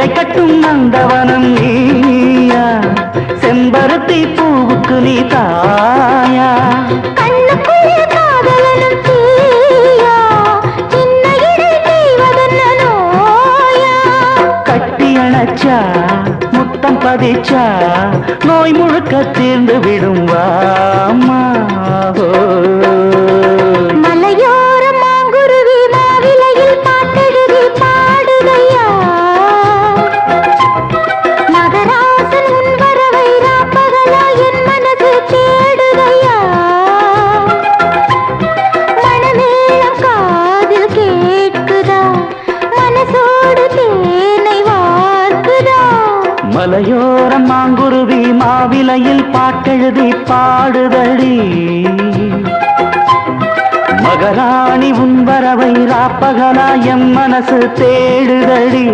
சேலை கட்டும் நந்தவனம் நீயா, செம்பருத்தி பூவுக்கு நீ தாயா. கண்ணுக்குள்ளே காதலனும் தீயா, சின்ன இடை செய்வதென்ன நோயா. கட்டி அணைச்சா முத்தம் பதிச்சா நோய் முழுக்க தீர்ந்து விடும் வாமா. மலையோர மாங்குருவி மாவிலையில் பாட்டெழுதி பாடுதையா, மகராசன் உன் வரவை ராப்பகலா என் மனது தேடுதையா. மணமேளம் காதில் கேட்குதா, மனசோடு தேனை வார்க்குதா. மலையோரம் மாங்குருவி மாவிலையில் பாட்டெழுதி பாடுதடி, மகராணி உன் வரவை ராப்பகலா எம் மனசு தேடுதடி.